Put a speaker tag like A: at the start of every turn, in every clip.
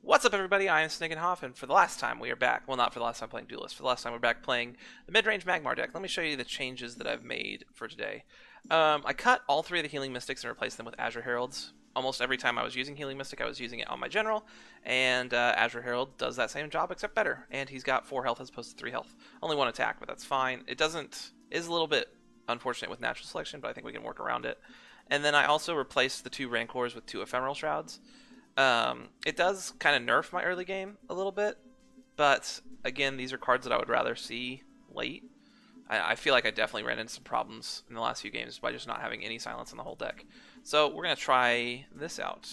A: What's up, everybody? I am Snickenhoff, and for the last time we are back. Well, not for the last time playing Duelyst. For the last time we're back playing the Midrange Magmar deck. Let me show you the changes that I've made for today. I cut all three of the Healing Mystics and replaced them with Azure Heralds. Almost every time I was using Healing Mystic, I was using it on my General, and Azure Herald does that same job, except better. And he's got 4 health as opposed to 3 health. Only 1 attack, but that's fine. It is a little bit unfortunate with natural selection, but I think we can work around it. And then I also replaced the 2 Rancors with 2 Ephemeral Shrouds. It does kind of nerf my early game a little bit, but again, these are cards that I would rather see late. I feel like I definitely ran into some problems in the last few games by just not having any silence in the whole deck. So we're going to try this out.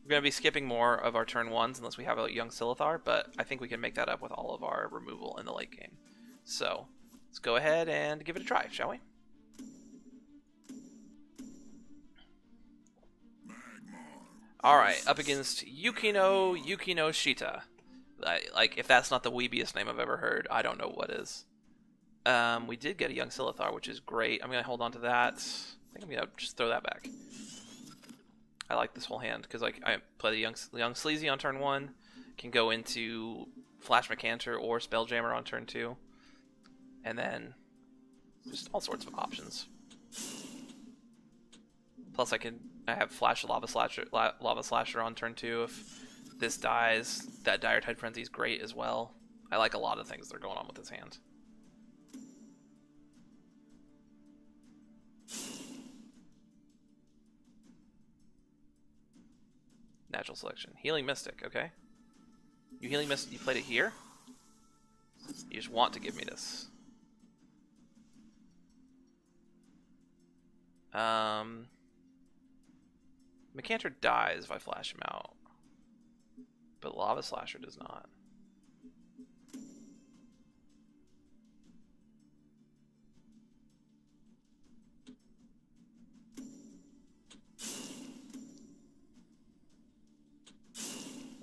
A: We're going to be skipping more of our turn 1s unless we have a young Silithar, but I think we can make that up with all of our removal in the late game. So let's go ahead and give it a try, shall we? Alright, up against Yukino Shita. Like, if that's not the weebiest name I've ever heard, I don't know what is. We did get a young Silithar, which is great. I'm going to hold on to that. I think I'm going to just throw that back. I like this whole hand, because like I play the young Sleazy on turn 1, can go into Flash Macantor or Spelljammer on turn 2, and then just all sorts of options. Plus I have Flash Lava Slasher on turn 2. If this dies, that Dire Tide Frenzy is great as well. I like a lot of things that are going on with this hand. Natural selection. Healing Mystic, okay. You Healing Mystic, you played it here? You just want to give me this. Macantor dies if I flash him out, but Lava Slasher does not.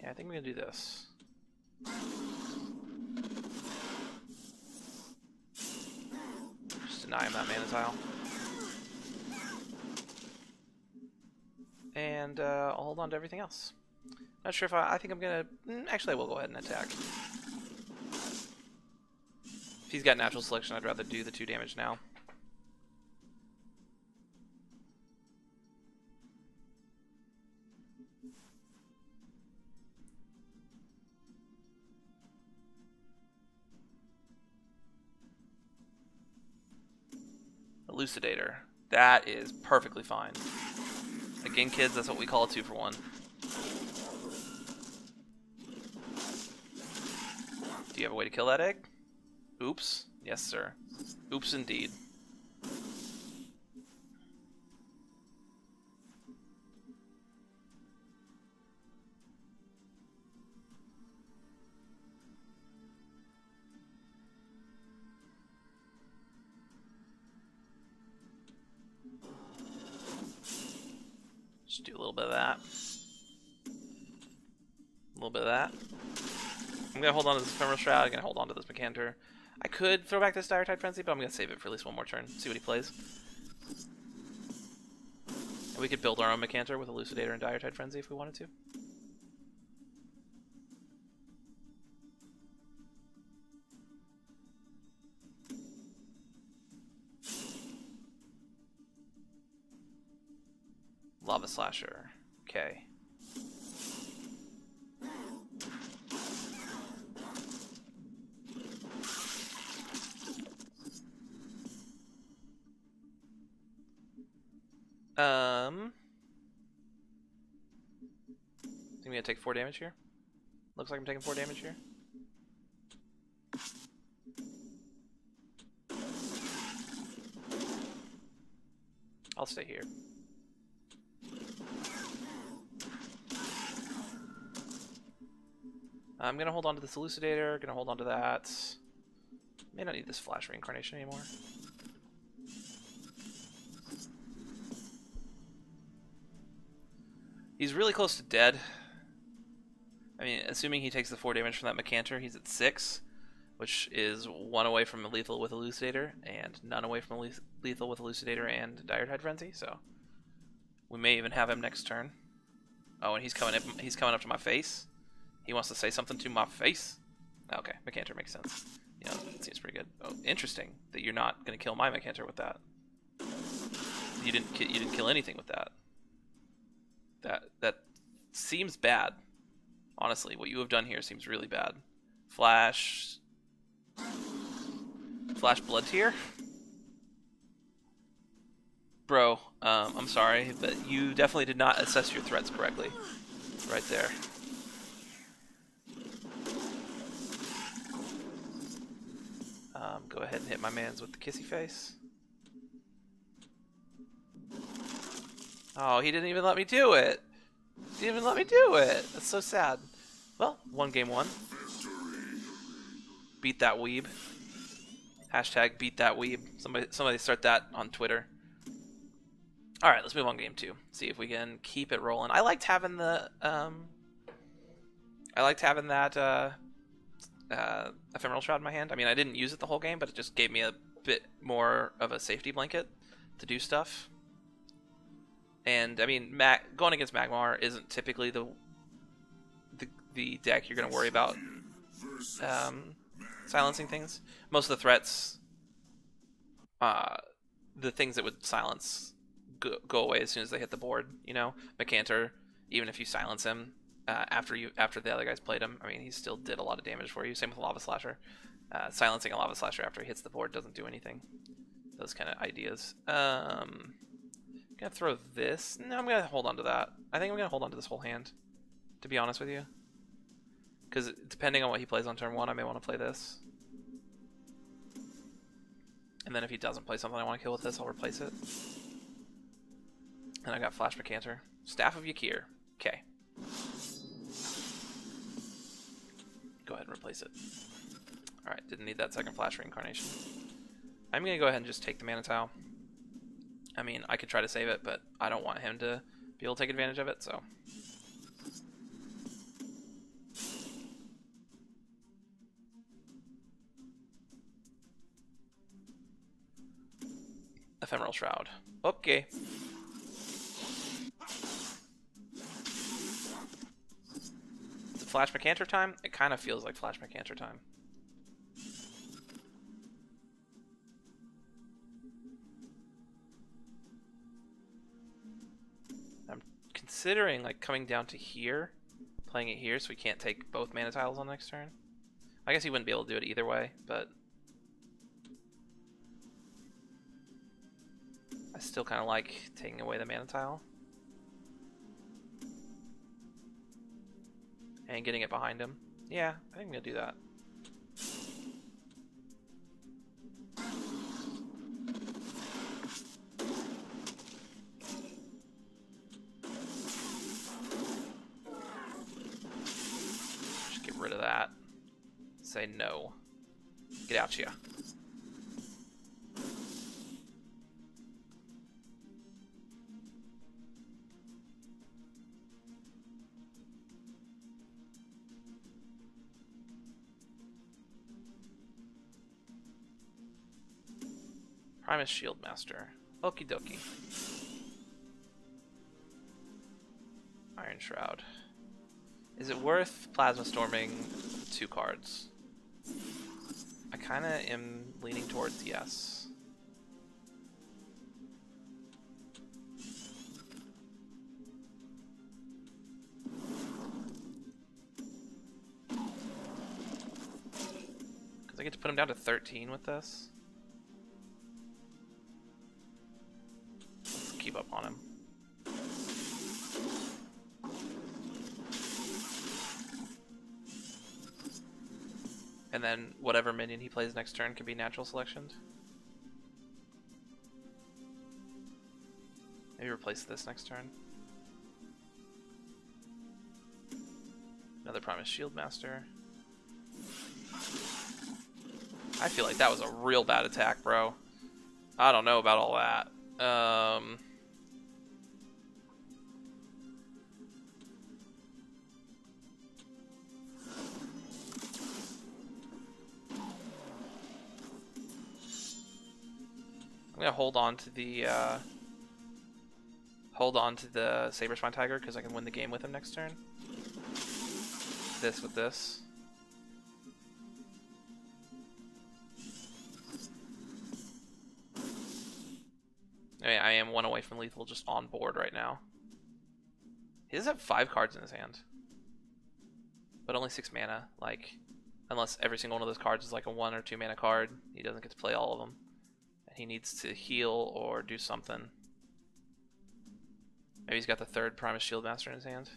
A: Yeah, I think I'm gonna do this. Just deny him that mana tile. And I'll hold on to everything else. Not sure if I think I'm gonna... Actually, I will go ahead and attack. If he's got natural selection, I'd rather do the 2 damage now. Elucidator. That is perfectly fine. Again, kids, that's what we call a 2-for-1. Do you have a way to kill that egg? Oops. Yes, sir. Oops, indeed. Just do a little bit of that. A little bit of that. I'm going to hold on to this Ephemeral Shroud. I'm going to hold on to this Macantor. I could throw back this Dire Tide Frenzy, but I'm going to save it for at least 1 more turn. See what he plays. And we could build our own Macantor with Elucidator and Dire Tide Frenzy if we wanted to. Lava Slasher. Okay. Think I'm gonna take 4 damage here. Looks like I'm taking 4 damage here. I'll stay here. I'm gonna hold on to this Elucidator, gonna hold on to that. May not need this Flash Reincarnation anymore. He's really close to dead. I mean, assuming he takes the 4 damage from that Macantor, he's at 6, which is 1 away from lethal with Elucidator, and none away from lethal with Elucidator and Dire Tide Frenzy, so we may even have him next turn. Oh, and he's coming up to my face. He wants to say something to my face. Okay, Macantor makes sense. You know, it seems pretty good. Oh, interesting that you're not gonna kill my Macantor with that. You didn't kill anything with that. That seems bad. Honestly, what you have done here seems really bad. Flash Blood Tier? Bro, I'm sorry, but you definitely did not assess your threats correctly. Right there. Go ahead and hit my mans with the kissy face. Oh, he didn't even let me do it. He didn't even let me do it. That's so sad. Well, game one. Beat that weeb. Hashtag beat that weeb. Somebody start that on Twitter. All right, let's move on game two. See if we can keep it rolling. I liked having the Ephemeral Shroud in my hand. I mean, I didn't use it the whole game, but it just gave me a bit more of a safety blanket to do stuff. And I mean, going against Magmar isn't typically the deck you're going to worry about silencing things. Most of the threats, the things that would silence, go away as soon as they hit the board. You know, Macantor, even if you silence him after the other guys played him, I mean, he still did a lot of damage for you. Same with Lava Slasher. Silencing a Lava Slasher after he hits the board doesn't do anything. Those kind of ideas. I'm gonna throw this. No, I'm gonna hold on to that. I think I'm gonna hold on to this whole hand, to be honest with you. Because depending on what he plays on turn one, I may want to play this. And then if he doesn't play something I want to kill with this, I'll replace it. And I got Flash Macantor. Staff of Yakir. Okay. Go ahead and replace it. Alright, didn't need that second Flash Reincarnation. I'm going to go ahead and just take the Mana Tile. I mean, I could try to save it, but I don't want him to be able to take advantage of it, so... Ephemeral Shroud. Okay. Is it Flash Macantor time? It kind of feels like Flash Macantor time. I'm considering like coming down to here, playing it here so we can't take both mana tiles on next turn. I guess he wouldn't be able to do it either way, but I still kind of like taking away the mana tile and getting it behind him. Yeah, I think I'm gonna do that. Just get rid of that. Say no. Get out here. Primus Shield Master. Okie dokie. Iron Shroud. Is it worth Plasma Storming 2 cards? I kind of am leaning towards yes. Because I get to put him down to 13 with this. Keep up on him. And then whatever minion he plays next turn can be natural selectioned. Maybe replace this next turn. Another Primus Shield Master. I feel like that was a real bad attack, bro. I don't know about all that. I'm gonna hold on to the Saber Spine Tiger because I can win the game with him next turn. this with this. I mean, I am one away from lethal just on board right now. He does have 5 cards in his hand. But only 6 mana. Like, unless every single one of those cards is like a 1 or 2 mana card, he doesn't get to play all of them. And he needs to heal or do something. Maybe he's got the 3rd Primus Shieldmaster in his hand.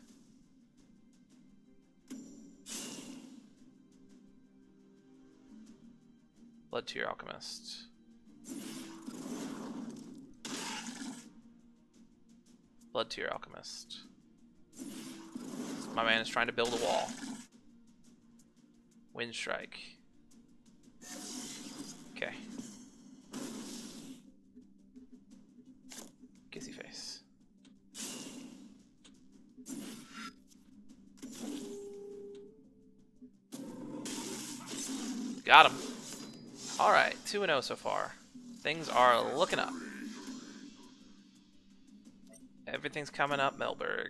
A: Blood Tear Alchemist. Blood Tear Alchemist. My man is trying to build a wall. Wind Strike. Okay. Kissy Face. Got him. Alright, 2-0 so far. Things are looking up. Everything's coming up, Melberg.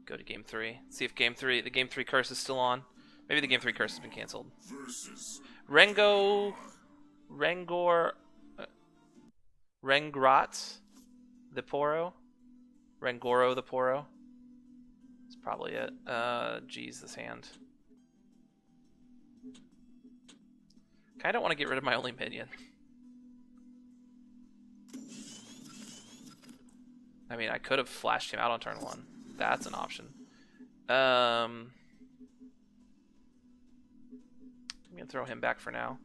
A: Go to game 3. See if the game 3 curse is still on. Maybe the game 3 curse has been canceled. Rengor, Rengrat, the Poro, Rengoro the Poro. That's probably it. Geez, this hand. I don't want to get rid of my only minion. I mean, I could have flashed him out on turn 1. That's an option. I'm gonna throw him back for now.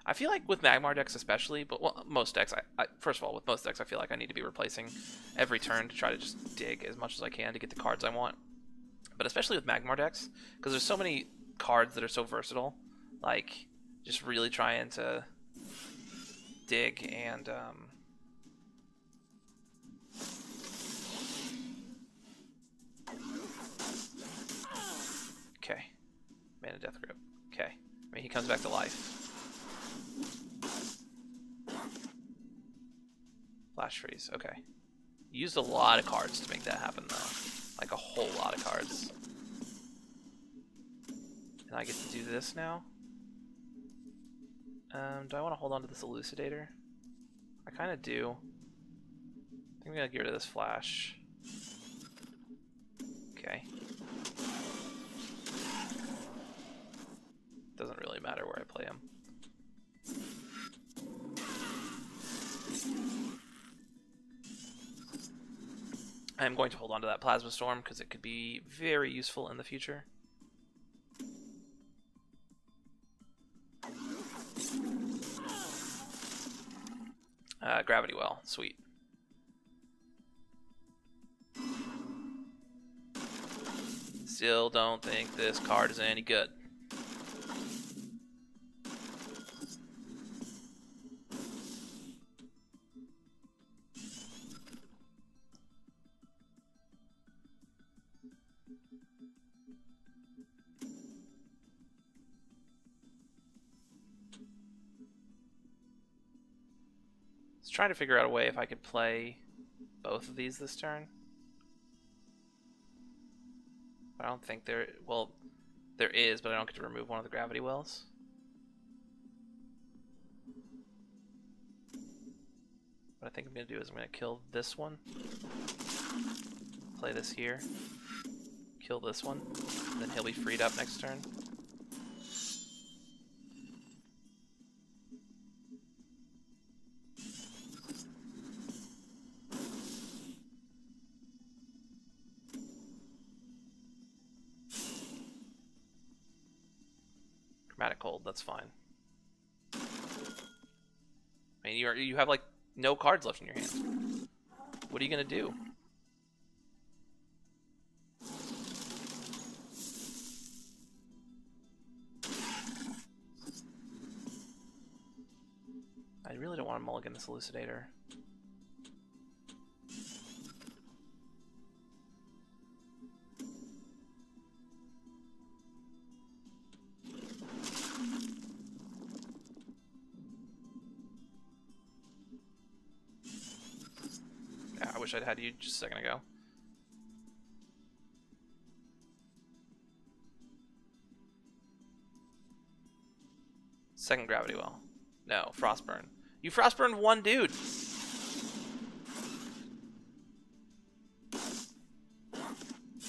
A: I feel like with Magmar decks especially, but well, most decks, first of all, with most decks, I feel like I need to be replacing every turn to try to just dig as much as I can to get the cards I want. But especially with Magmar decks, because there's so many cards that are so versatile, like just really trying to dig and okay, Mana Death Grip. Okay, I mean he comes back to life. Flash Freeze. Okay, used a lot of cards to make that happen though, like a whole lot of cards. And I get to do this now. Do I want to hold on to this Elucidator? I kind of do. I think I'm going to get rid of this Flash. Okay. Doesn't really matter where I play him. I'm going to hold on to that Plasma Storm because it could be very useful in the future. Gravity Well, sweet. Still don't think this card is any good. Trying to figure out a way if I could play both of these this turn. I don't think there is, but I don't get to remove one of the Gravity Wells. What I think I'm going to do is I'm going to kill this one, play this here, kill this one, and then he'll be freed up next turn. Chromatic Cold, that's fine. I mean, you have like no cards left in your hand. What are you gonna do? I really don't want to mulligan this Elucidator. wish I'd had you just a second ago. Second gravity well. No, frostburn. You frostburned one dude.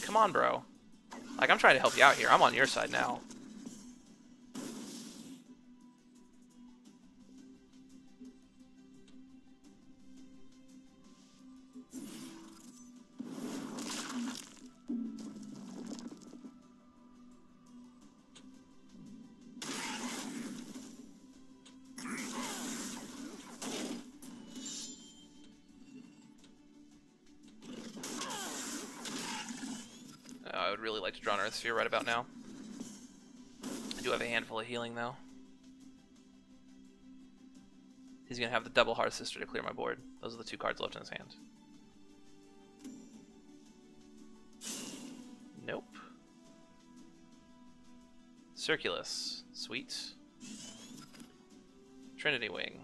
A: Come on, bro. Like, I'm trying to help you out here. I'm on your side now. I would really like to draw an Earth Sphere right about now. I do have a handful of healing, though. He's going to have the double Heart Sister to clear my board. Those are the 2 cards left in his hand. Nope. Circulus. Sweet. Trinity Wing.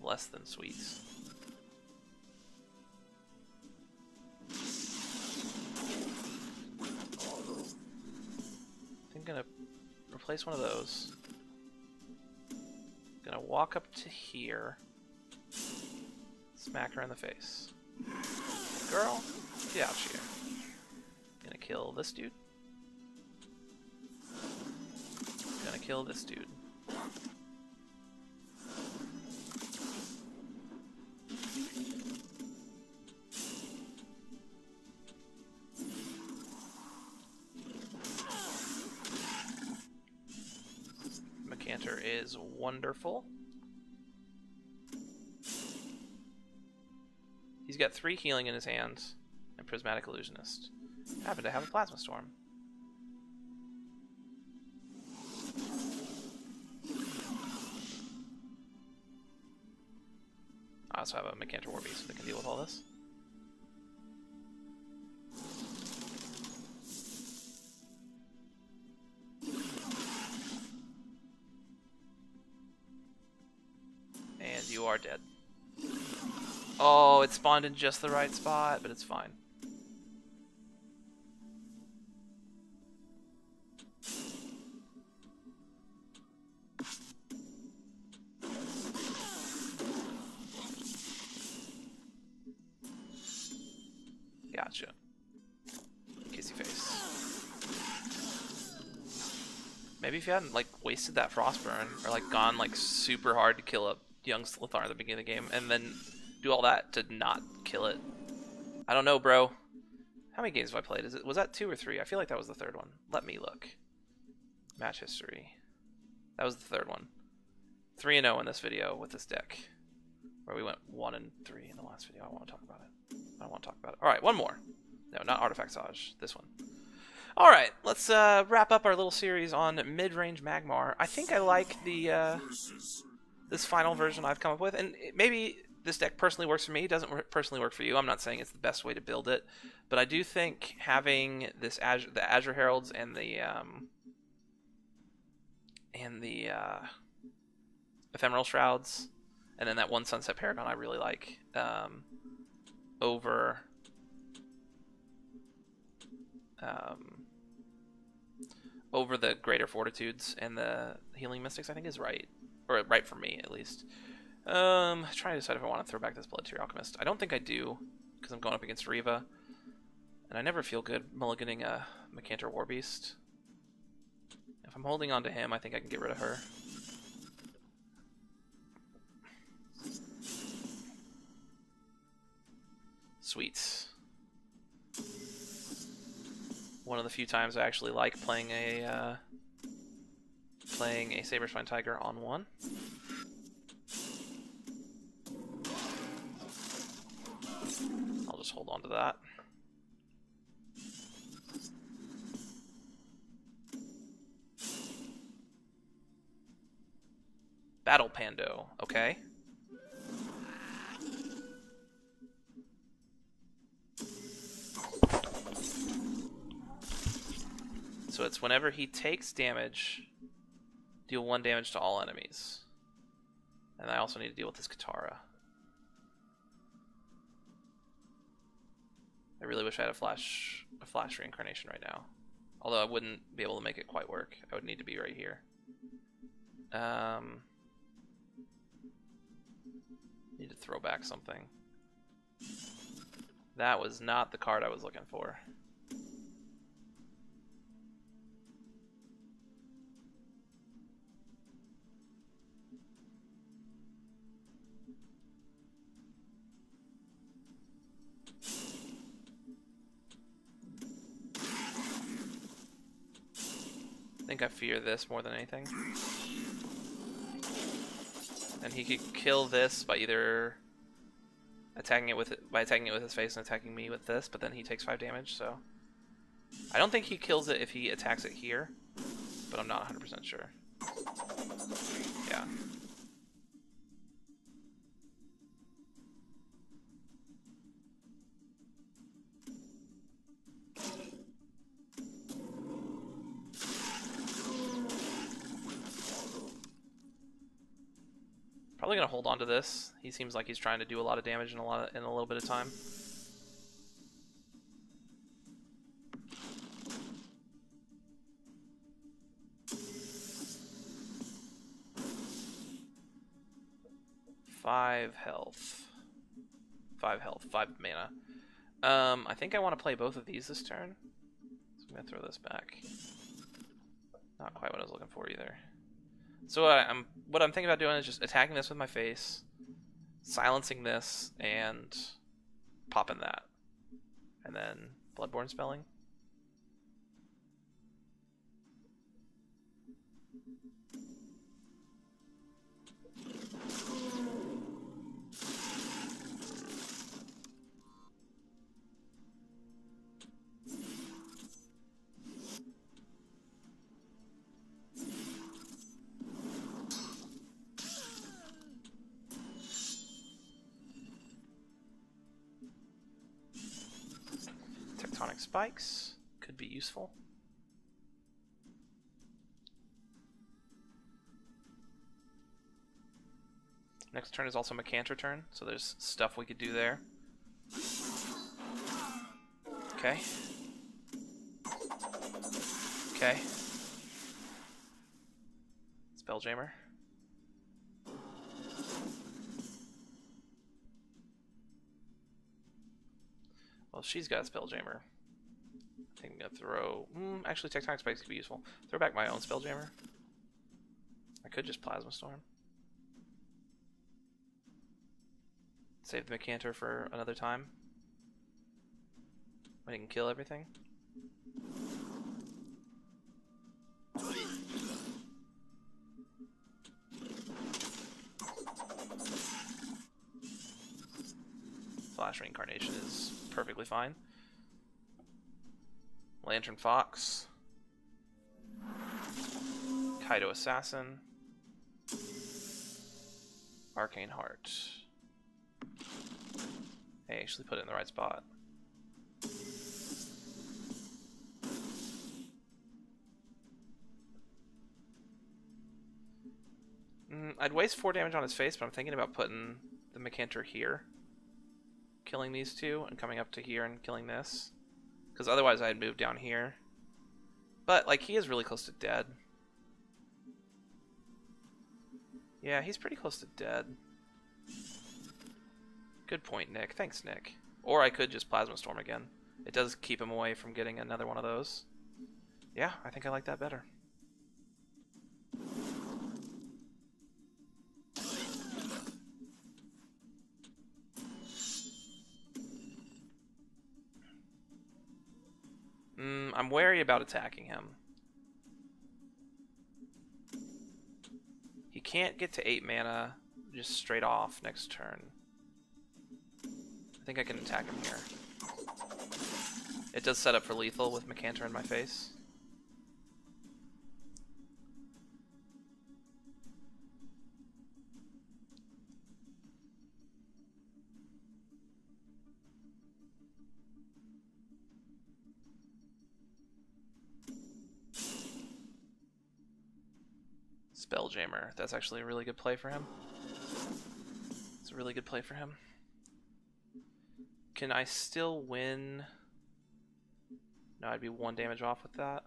A: Less than sweet. I'm gonna replace one of those. Gonna walk up to here. Smack her in the face. Girl, get out here. Gonna kill this dude. Gonna kill this dude. Is wonderful. He's got 3 healing in his hands and Prismatic Illusionist. Happen to have a Plasma Storm. I also have a Magmar Warbeast that can deal with all this. You are dead. Oh, it spawned in just the right spot, but it's fine. Gotcha. Kissy face. Maybe if you hadn't, like, wasted that Frostburn, or, like, gone, like, super hard to kill a young Slithar at the beginning of the game, and then do all that to not kill it. I don't know, bro. How many games have I played? Was that 2 or 3? I feel like that was the 3rd one. Let me look. Match history. That was the 3rd one. 3-0 in this video with this deck. Where we went 1-3 in the last video. I don't want to talk about it. I don't want to talk about it. Alright, one more. No, not Artifact Sage. This one. Alright, let's wrap up our little series on Midrange Magmar. I think I like the this final version I've come up with, and maybe this deck personally works for me, doesn't personally work for you. I'm not saying it's the best way to build it, but I do think having this the Azure Heralds and the Ephemeral Shrouds, and then that one Sunset Paragon I really like, over the Greater Fortitudes and the Healing Mystics, I think is right. Or right for me, at least. Trying to decide if I want to throw back this Blood Tear Alchemist. I don't think I do, because I'm going up against Riva. And I never feel good mulliganing a Magmar Warbeast. If I'm holding on to him, I think I can get rid of her. Sweet. One of the few times I actually like playing a Saberspine Tiger on 1. I'll just hold on to that. Battle Pando, okay. So it's whenever he takes damage, deal 1 damage to all enemies. And I also need to deal with this Katara. I really wish I had a flash reincarnation right now. Although I wouldn't be able to make it quite work. I would need to be right here. Need to throw back something. That was not the card I was looking for. I think I fear this more than anything. And he could kill this by either attacking it with his face and attacking me with this, but then he takes 5 damage, so I don't think he kills it if he attacks it here, but I'm not 100% sure. Yeah. Probably gonna hold on to this. He seems like he's trying to do a lot of damage in a little bit of time. Five health, 5 mana. I think I want to play both of these this turn. So I'm gonna throw this back. Not quite what I was looking for either. So what I'm thinking about doing is just attacking this with my face, silencing this, and popping that. And then Bloodborne spelling. Spikes could be useful. Next turn is also Macantor turn, so there's stuff we could do there. Okay. Okay. Spelljammer. Well, she's got a Spelljammer. I think I'm gonna throw. Actually, Tectonic Spikes could be useful. Throw back my own Spelljammer. I could just Plasma Storm. Save the Macantor for another time. When he can kill everything. Flash Reincarnation is perfectly fine. Lantern Fox, Kaido Assassin, Arcane Heart. I actually put it in the right spot. I'd waste 4 damage on his face, but I'm thinking about putting the Macantor here, killing these two, and coming up to here and killing this. Because otherwise I'd move down here. But, like, he is really close to dead. Yeah, he's pretty close to dead. Good point, Nick. Thanks, Nick. Or I could just Plasma Storm again. It does keep him away from getting another one of those. Yeah, I think I like that better. I'm wary about attacking him. He can't get to 8 mana just straight off next turn. I think I can attack him here. It does set up for lethal with Macantor in my face. Spelljammer. That's actually a really good play for him. It's a really good play for him. Can I still win? No, I'd be 1 damage off with that.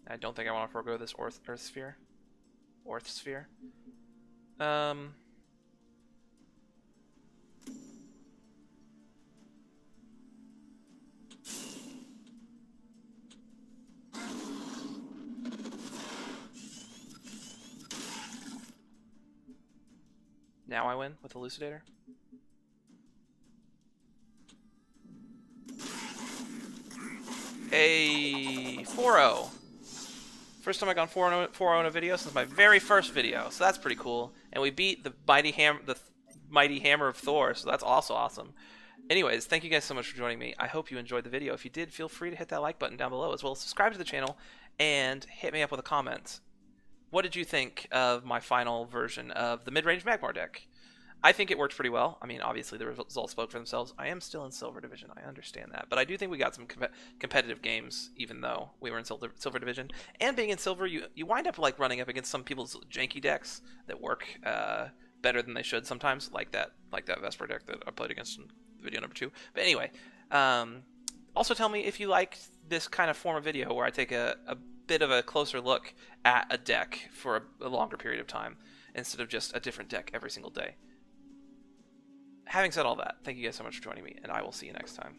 A: I don't think I want to forego this Earth Sphere. Orth Sphere. Now I win with Elucidator. A 4-0. First time I gone 4-0 in a video since my very first video, so that's pretty cool. And we beat the mighty hammer of Thor, so that's also awesome. Anyways, thank you guys so much for joining me. I hope you enjoyed the video. If you did, feel free to hit that like button down below, as well as subscribe to the channel and hit me up with a comment. What did you think of my final version of the mid-range Magmar deck? I think it worked pretty well. I mean, obviously the results spoke for themselves. I am still in Silver Division. I understand that. But I do think we got some competitive games, even though we were in Silver Division. And being in Silver, you wind up like running up against some people's janky decks that work better than they should sometimes, like that Vesper deck that I played against in video number 2. But anyway, also tell me if you like this kind of form of video where I take a bit of a closer look at a deck for a longer period of time instead of just a different deck every single day. Having said all that, thank you guys so much for joining me, and I will see you next time.